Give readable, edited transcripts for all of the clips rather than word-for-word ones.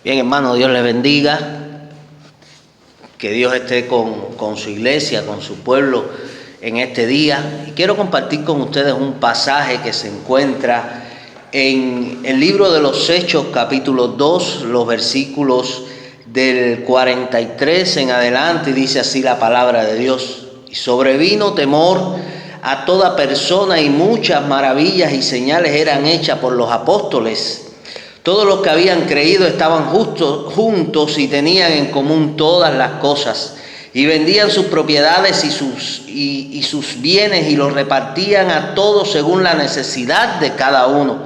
Bien, hermano, Dios les bendiga. Que Dios esté con su iglesia, con su pueblo en este día. Y quiero compartir con ustedes un pasaje que se encuentra en el libro de los Hechos, capítulo 2, los versículos del 43 en adelante. Y dice así la palabra de Dios: y sobrevino temor a toda persona, y muchas maravillas y señales eran hechas por los apóstoles. Todos los que habían creído estaban juntos y tenían en común todas las cosas, y vendían sus propiedades y sus bienes y los repartían a todos según la necesidad de cada uno,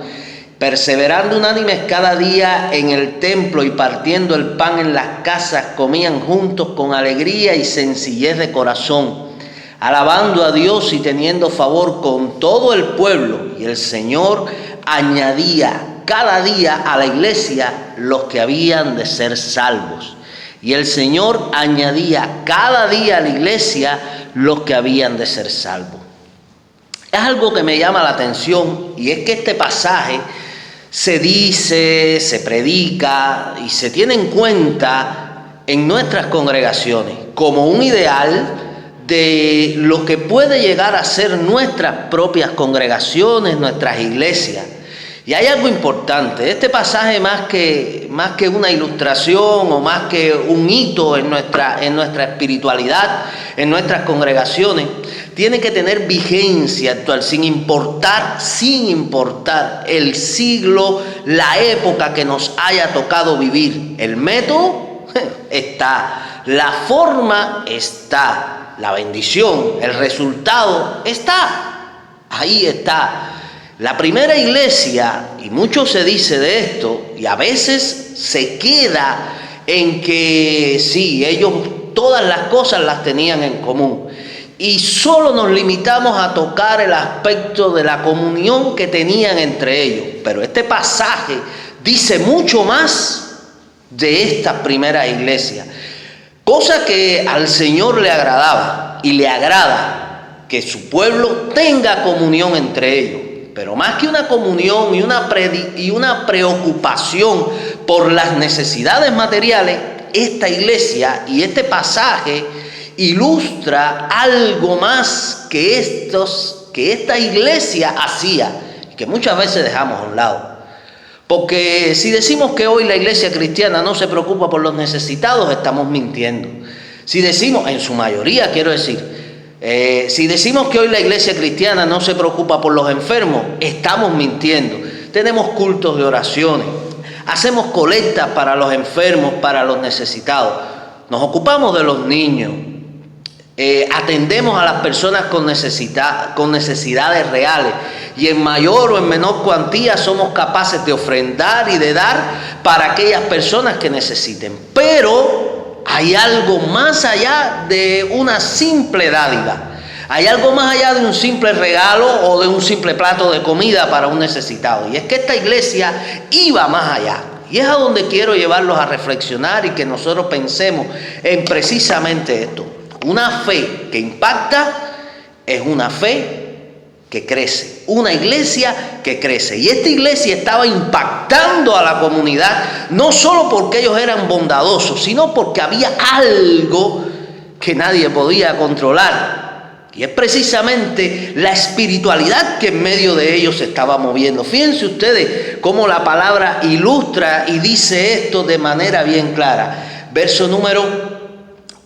perseverando unánimes cada día en el templo y partiendo el pan en las casas, comían juntos con alegría y sencillez de corazón, alabando a Dios y teniendo favor con todo el pueblo. Y el Señor añadía cada día a la iglesia los que habían de ser salvos. Y el Señor añadía cada día a la iglesia los que habían de ser salvos. Es algo que me llama la atención, y es que este pasaje se dice, se predica y se tiene en cuenta en nuestras congregaciones como un ideal de lo que puede llegar a ser nuestras propias congregaciones, nuestras iglesias. Y hay algo importante: este pasaje más que una ilustración o más que un hito en nuestra espiritualidad, en nuestras congregaciones, tiene que tener vigencia actual, sin importar el siglo, la época que nos haya tocado vivir. El método está, la forma está, la bendición, el resultado está, ahí está. La primera iglesia, y mucho se dice de esto, y a veces se queda en que sí, ellos todas las cosas las tenían en común, y solo nos limitamos a tocar el aspecto de la comunión que tenían entre ellos. Pero este pasaje dice mucho más de esta primera iglesia, cosa que al Señor le agradaba y le agrada, que su pueblo tenga comunión entre ellos. Pero más que una comunión y una preocupación por las necesidades materiales, esta iglesia y este pasaje ilustra algo más que esta iglesia hacía, y que muchas veces dejamos a un lado. Porque si decimos que hoy la iglesia cristiana no se preocupa por los necesitados, estamos mintiendo. Si decimos, en su mayoría quiero decir, si decimos que hoy la iglesia cristiana no se preocupa por los enfermos, estamos mintiendo. Tenemos cultos de oraciones, hacemos colectas para los enfermos, para los necesitados, nos ocupamos de los niños, atendemos a las personas con necesidades reales, y en mayor o en menor cuantía somos capaces de ofrendar y de dar para aquellas personas que necesiten. Pero hay algo más allá de una simple dádiva. Hay algo más allá de un simple regalo o de un simple plato de comida para un necesitado. Y es que esta iglesia iba más allá. Y es a donde quiero llevarlos a reflexionar y que nosotros pensemos en precisamente esto. Una fe que impacta es una fe que crece, una iglesia que crece. Y esta iglesia estaba impactando a la comunidad, no solo porque ellos eran bondadosos, sino porque había algo que nadie podía controlar, y es precisamente la espiritualidad que en medio de ellos se estaba moviendo. Fíjense ustedes cómo la palabra ilustra y dice esto de manera bien clara. Verso número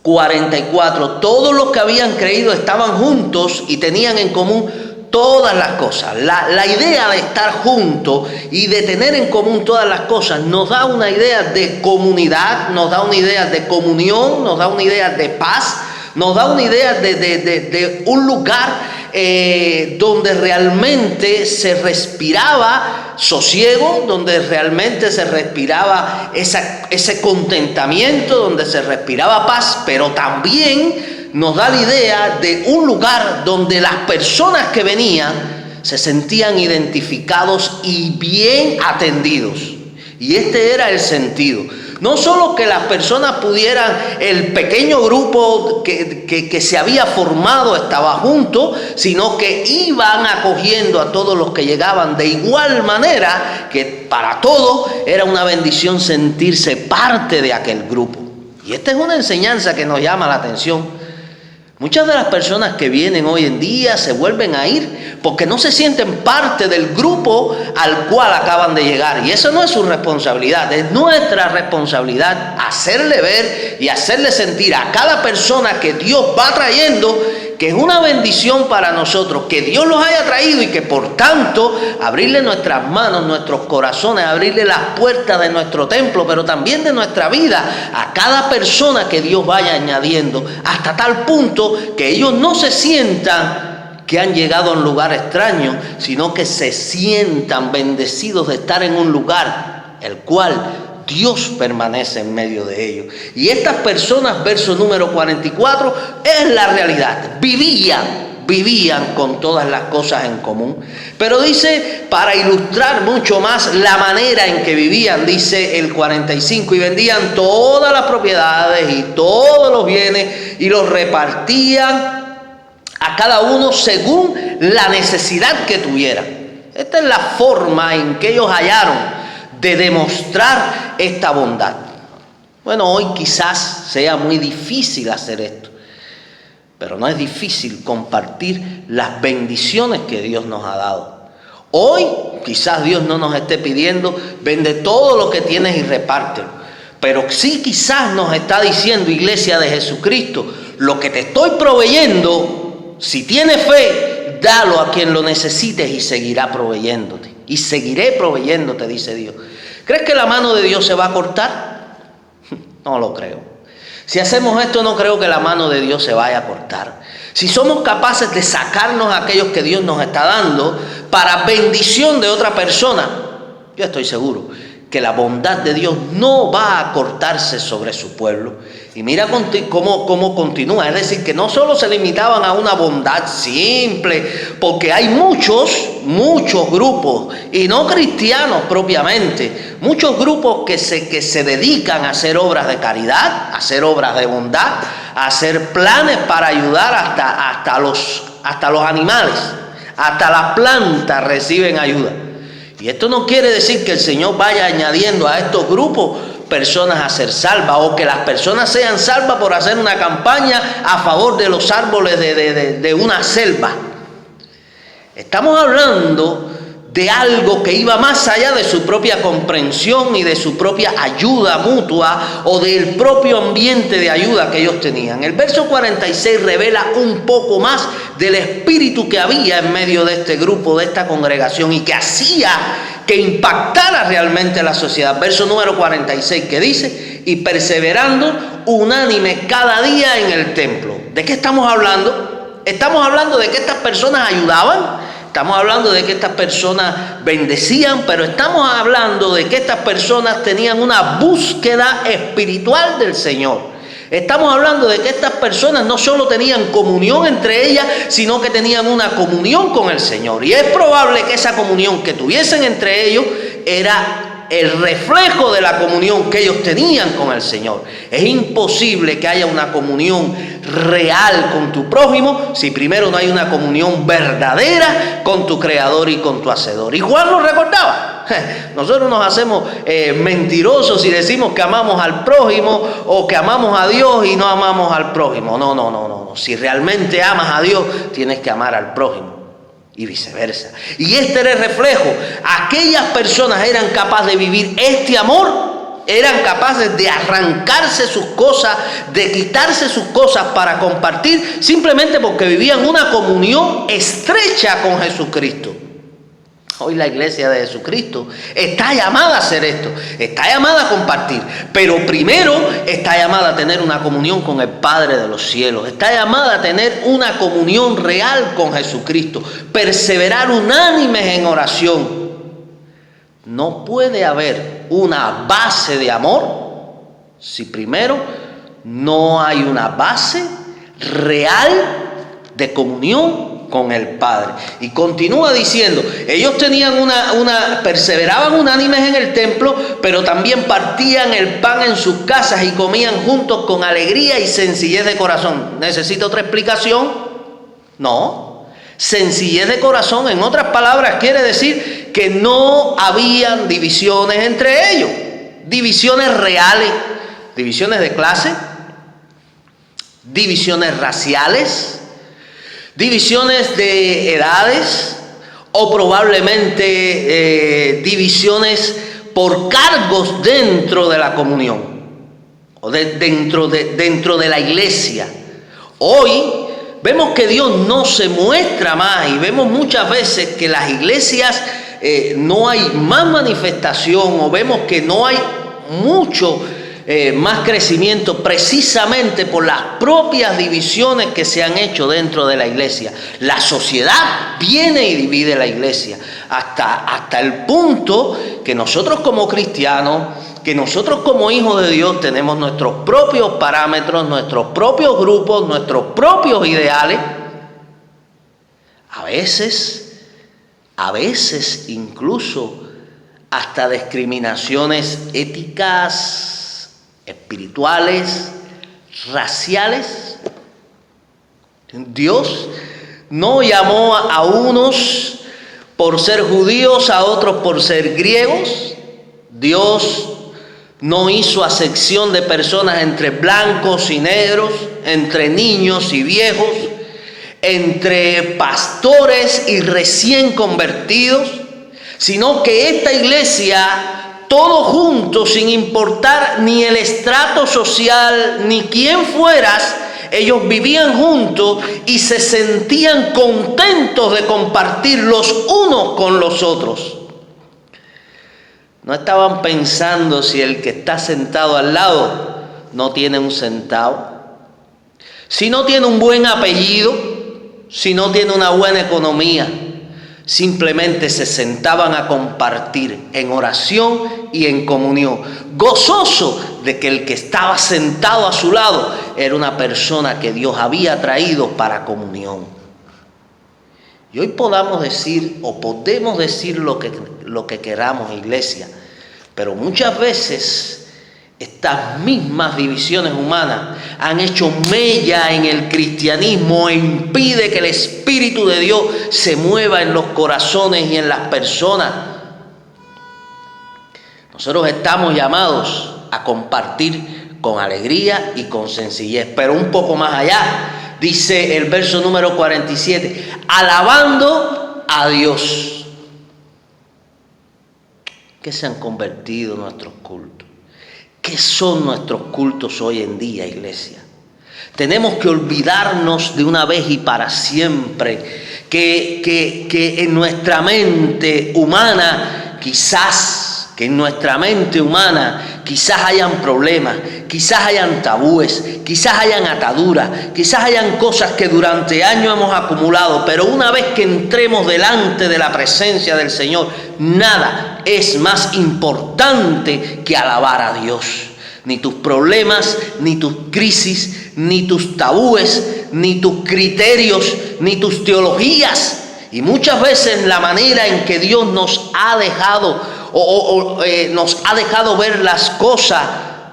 44: todos los que habían creído estaban juntos y tenían en común todas las cosas. La idea de estar juntos y de tener en común todas las cosas nos da una idea de comunidad, nos da una idea de comunión, nos da una idea de paz, nos da una idea de un lugar donde realmente se respiraba sosiego, donde realmente se respiraba ese contentamiento, donde se respiraba paz, pero también nos da la idea de un lugar donde las personas que venían se sentían identificados y bien atendidos. Y este era el sentido. No solo que las personas pudieran, el pequeño grupo que se había formado estaba junto, sino que iban acogiendo a todos los que llegaban de igual manera, que para todos era una bendición sentirse parte de aquel grupo. Y esta es una enseñanza que nos llama la atención. Muchas de las personas que vienen hoy en día se vuelven a ir porque no se sienten parte del grupo al cual acaban de llegar. Y eso no es su responsabilidad, es nuestra responsabilidad hacerle ver y hacerle sentir a cada persona que Dios va trayendo que es una bendición para nosotros, que Dios los haya traído y que por tanto abrirle nuestras manos, nuestros corazones, abrirle las puertas de nuestro templo, pero también de nuestra vida a cada persona que Dios vaya añadiendo, hasta tal punto que ellos no se sientan que han llegado a un lugar extraño, sino que se sientan bendecidos de estar en un lugar el cual Dios permanece en medio de ellos. Y estas personas, verso número 44, es la realidad. Vivían con todas las cosas en común. Pero dice, para ilustrar mucho más la manera en que vivían, dice el 45, y vendían todas las propiedades y todos los bienes y los repartían a cada uno según la necesidad que tuviera. Esta es la forma en que ellos hallaron de demostrar esta bondad. Bueno, hoy quizás sea muy difícil hacer esto, pero no es difícil compartir las bendiciones que Dios nos ha dado. Hoy quizás Dios no nos esté pidiendo, vende todo lo que tienes y repártelo, pero sí quizás nos está diciendo, iglesia de Jesucristo, lo que te estoy proveyendo, si tienes fe, dalo a quien lo necesites y seguirá proveyéndote. Y seguiré proveyéndote, dice Dios. ¿Crees que la mano de Dios se va a cortar? No lo creo. Si hacemos esto, no creo que la mano de Dios se vaya a cortar. Si somos capaces de sacarnos a aquellos que Dios nos está dando para bendición de otra persona, yo estoy seguro que la bondad de Dios no va a cortarse sobre su pueblo. Y mira cómo continúa, es decir, que no solo se limitaban a una bondad simple, porque hay muchos grupos, y no cristianos propiamente, muchos grupos que se dedican a hacer obras de caridad, a hacer obras de bondad, a hacer planes para ayudar hasta los animales, hasta las plantas reciben ayuda. Y esto no quiere decir que el Señor vaya añadiendo a estos grupos personas a ser salvas, o que las personas sean salvas por hacer una campaña a favor de los árboles de una selva. Estamos hablando de algo que iba más allá de su propia comprensión y de su propia ayuda mutua o del propio ambiente de ayuda que ellos tenían. El verso 46 revela un poco más del espíritu que había en medio de este grupo, de esta congregación, y que hacía que impactara realmente la sociedad. Verso número 46 que dice, y perseverando unánime cada día en el templo. ¿De qué estamos hablando? Estamos hablando de que estas personas ayudaban. Estamos hablando de que estas personas bendecían, pero estamos hablando de que estas personas tenían una búsqueda espiritual del Señor. Estamos hablando de que estas personas no solo tenían comunión entre ellas, sino que tenían una comunión con el Señor. Y es probable que esa comunión que tuviesen entre ellos era el reflejo de la comunión que ellos tenían con el Señor. Es imposible que haya una comunión real con tu prójimo si primero no hay una comunión verdadera con tu Creador y con tu Hacedor. Y Juan lo recordaba. Nosotros nos hacemos mentirosos si decimos que amamos al prójimo o que amamos a Dios y no amamos al prójimo. No. Si realmente amas a Dios, tienes que amar al prójimo. Y viceversa. Y este era el reflejo. Aquellas personas eran capaces de vivir este amor, eran capaces de arrancarse sus cosas, de quitarse sus cosas para compartir, simplemente porque vivían una comunión estrecha con Jesucristo. Hoy la iglesia de Jesucristo está llamada a hacer esto, está llamada a compartir, pero primero está llamada a tener una comunión con el Padre de los cielos, está llamada a tener una comunión real con Jesucristo, perseverar unánimes en oración. No puede haber una base de amor si primero no hay una base real de comunión con el Padre. Y continúa diciendo, ellos tenían perseveraban unánimes en el templo, pero también partían el pan en sus casas y comían juntos con alegría y sencillez de corazón. ¿Necesita otra explicación? No. Sencillez de corazón, en otras palabras, quiere decir que no habían divisiones entre ellos, divisiones reales, divisiones de clase, divisiones raciales, divisiones de edades o probablemente divisiones por cargos dentro de la comunión o dentro de la iglesia. Hoy vemos que Dios no se muestra más y vemos muchas veces que las iglesias no hay más manifestación o vemos que no hay mucho más crecimiento precisamente por las propias divisiones que se han hecho dentro de la iglesia. La sociedad viene y divide la iglesia hasta el punto que nosotros como cristianos, que nosotros como hijos de Dios tenemos nuestros propios parámetros, nuestros propios grupos, nuestros propios ideales. A veces incluso hasta discriminaciones éticas, espirituales, raciales. Dios no llamó a unos por ser judíos, a otros por ser griegos. Dios no hizo acepción de personas entre blancos y negros, entre niños y viejos, entre pastores y recién convertidos, sino que esta iglesia, todos juntos, sin importar ni el estrato social, ni quién fueras, ellos vivían juntos y se sentían contentos de compartir los unos con los otros. No estaban pensando si el que está sentado al lado no tiene un centavo, si no tiene un buen apellido, si no tiene una buena economía. Simplemente se sentaban a compartir en oración y en comunión, gozoso de que el que estaba sentado a su lado era una persona que Dios había traído para comunión. Y hoy podemos decir lo que queramos, iglesia, pero muchas veces estas mismas divisiones humanas han hecho mella en el cristianismo e impide que el Espíritu de Dios se mueva en los corazones y en las personas. Nosotros estamos llamados a compartir con alegría y con sencillez, pero un poco más allá, dice el verso número 47, alabando a Dios. ¿Qué se han convertido nuestros cultos? ¿Qué son nuestros cultos hoy en día, iglesia? Tenemos que olvidarnos de una vez y para siempre que en nuestra mente humana quizás hayan problemas, quizás hayan tabúes, quizás hayan ataduras, quizás hayan cosas que durante años hemos acumulado, pero una vez que entremos delante de la presencia del Señor, nada es más importante que alabar a Dios. Ni tus problemas, ni tus crisis, ni tus tabúes, ni tus criterios, ni tus teologías. Y muchas veces la manera en que Dios nos ha dejado nos ha dejado ver las cosas,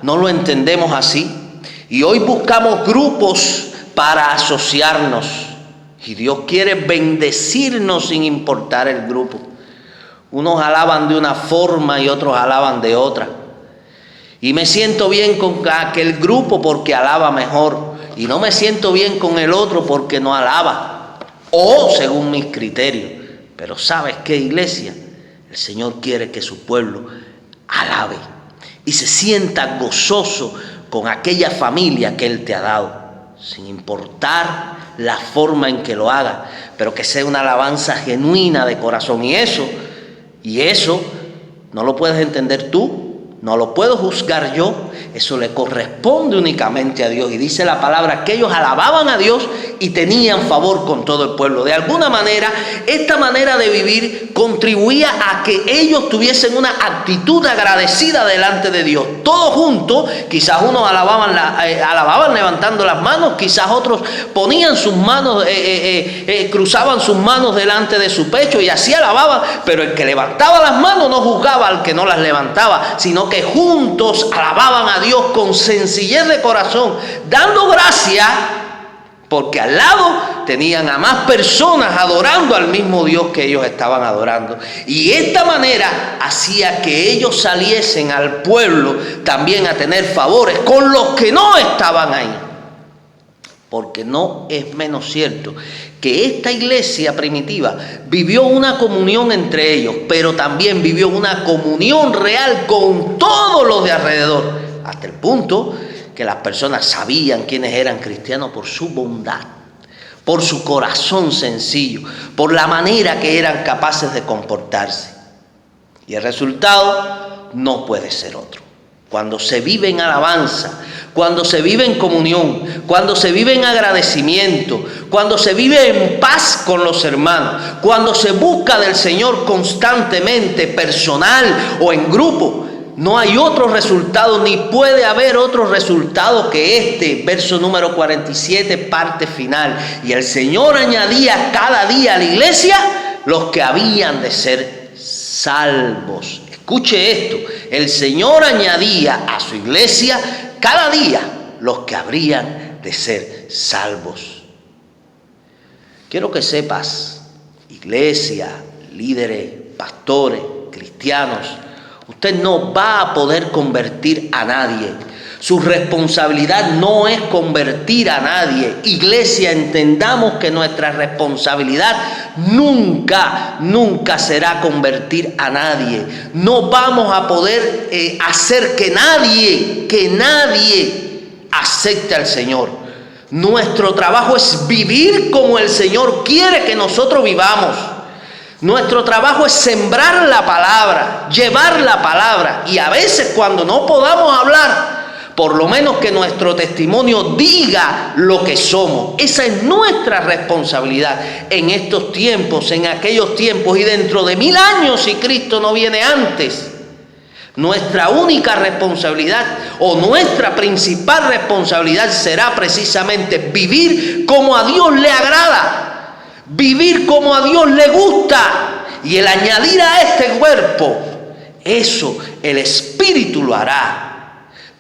no lo entendemos así. Y hoy buscamos grupos para asociarnos. Y Dios quiere bendecirnos sin importar el grupo. Unos alaban de una forma y otros alaban de otra. Y me siento bien con aquel grupo porque alaba mejor. Y no me siento bien con el otro porque no alaba. O según mis criterios. Pero ¿sabes qué, iglesia? El Señor quiere que su pueblo alabe y se sienta gozoso con aquella familia que Él te ha dado, sin importar la forma en que lo haga, pero que sea una alabanza genuina de corazón. Y eso no lo puedes entender tú, no lo puedo juzgar yo. eso le corresponde únicamente a Dios. Y dice la palabra que ellos alababan a Dios y tenían favor con todo el pueblo. De alguna manera, esta manera de vivir contribuía a que ellos tuviesen una actitud agradecida delante de Dios. Todos juntos, quizás unos alababan levantando las manos, quizás otros ponían sus manos, cruzaban sus manos delante de su pecho y así alababan, pero el que levantaba las manos no juzgaba al que no las levantaba, sino que juntos alababan a Dios con sencillez de corazón, dando gracias, porque al lado tenían a más personas adorando al mismo Dios que ellos estaban adorando. Y esta manera hacía que ellos saliesen al pueblo también a tener favores con los que no estaban ahí. Porque no es menos cierto que esta iglesia primitiva vivió una comunión entre ellos, pero también vivió una comunión real con todos los de alrededor, hasta el punto que las personas sabían quiénes eran cristianos por su bondad, por su corazón sencillo, por la manera que eran capaces de comportarse. Y el resultado no puede ser otro. Cuando se vive en alabanza, cuando se vive en comunión, cuando se vive en agradecimiento, cuando se vive en paz con los hermanos, cuando se busca del Señor constantemente, personal o en grupo, no hay otro resultado, ni puede haber otro resultado que este. Verso número 47, parte final. Y el Señor añadía cada día a la iglesia los que habían de ser salvos. Escuche esto, el Señor añadía a su iglesia cada día los que habrían de ser salvos. Quiero que sepas, iglesia, líderes, pastores, cristianos, usted no va a poder convertir a nadie. Su responsabilidad no es convertir a nadie. Iglesia, entendamos que nuestra responsabilidad nunca será convertir a nadie. No vamos a poder hacer que nadie acepte al Señor. Nuestro trabajo es vivir como el Señor quiere que nosotros vivamos. Nuestro trabajo es sembrar la palabra, llevar la palabra, y a veces cuando no podamos hablar, por lo menos que nuestro testimonio diga lo que somos. Esa es nuestra responsabilidad en estos tiempos, en aquellos tiempos y dentro de 1000 años si Cristo no viene antes. Nuestra única responsabilidad o nuestra principal responsabilidad será precisamente vivir como a Dios le agrada, vivir como a Dios le gusta, y el añadir a este cuerpo, eso el Espíritu lo hará.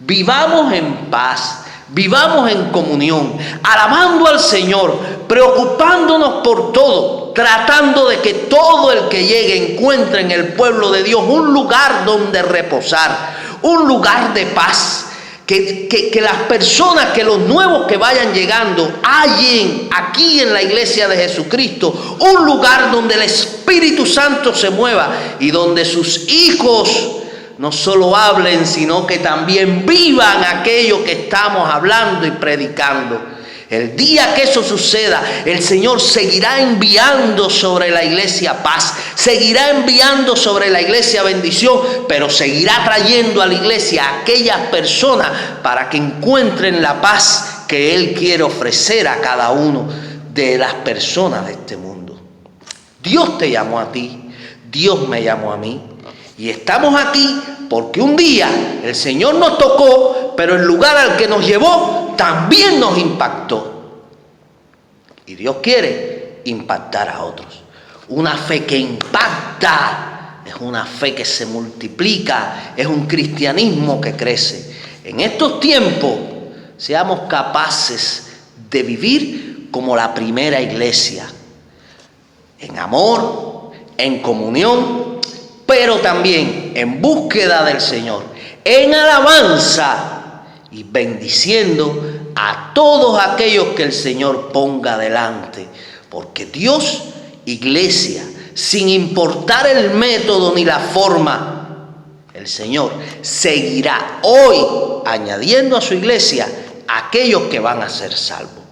Vivamos en paz, vivamos en comunión, alabando al Señor, preocupándonos por todo, tratando de que todo el que llegue encuentre en el pueblo de Dios un lugar donde reposar, un lugar de paz. Que las personas, que los nuevos que vayan llegando, hallen aquí en la iglesia de Jesucristo un lugar donde el Espíritu Santo se mueva y donde sus hijos no solo hablen, sino que también vivan aquello que estamos hablando y predicando. El día que eso suceda, el Señor seguirá enviando sobre la iglesia paz, seguirá enviando sobre la iglesia bendición, pero seguirá trayendo a la iglesia a aquellas personas para que encuentren la paz que Él quiere ofrecer a cada uno de las personas de este mundo. Dios te llamó a ti, Dios me llamó a mí. Y estamos aquí porque un día el Señor nos tocó, pero el lugar al que nos llevó también nos impactó. Y Dios quiere impactar a otros. Una fe que impacta es una fe que se multiplica, es un cristianismo que crece. En estos tiempos, seamos capaces de vivir como la primera iglesia, en amor, en comunión, pero también en búsqueda del Señor, en alabanza y bendiciendo a todos aquellos que el Señor ponga delante. Porque Dios, iglesia, sin importar el método ni la forma, el Señor seguirá hoy añadiendo a su iglesia a aquellos que van a ser salvos.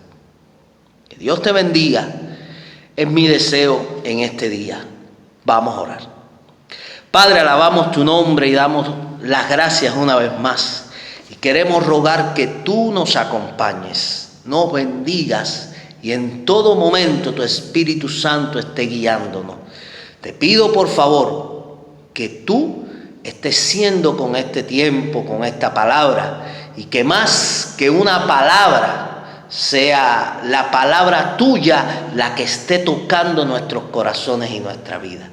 Que Dios te bendiga, es mi deseo en este día. Vamos a orar. Padre, alabamos tu nombre y damos las gracias una vez más. Y queremos rogar que tú nos acompañes, nos bendigas y en todo momento tu Espíritu Santo esté guiándonos. Te pido por favor que tú estés siendo con este tiempo, con esta palabra, y que más que una palabra sea la palabra tuya la que esté tocando nuestros corazones y nuestra vida.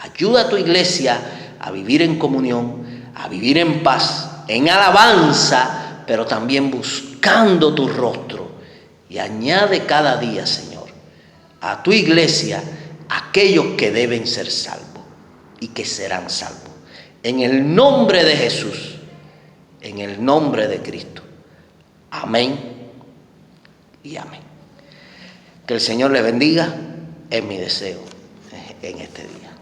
Ayuda a tu iglesia a vivir en comunión, a vivir en paz, en alabanza, pero también buscando tu rostro. Y añade cada día, Señor, a tu iglesia aquellos que deben ser salvos y que serán salvos. En el nombre de Jesús, en el nombre de Cristo. Amén y amén. Que el Señor les bendiga, es mi deseo en este día.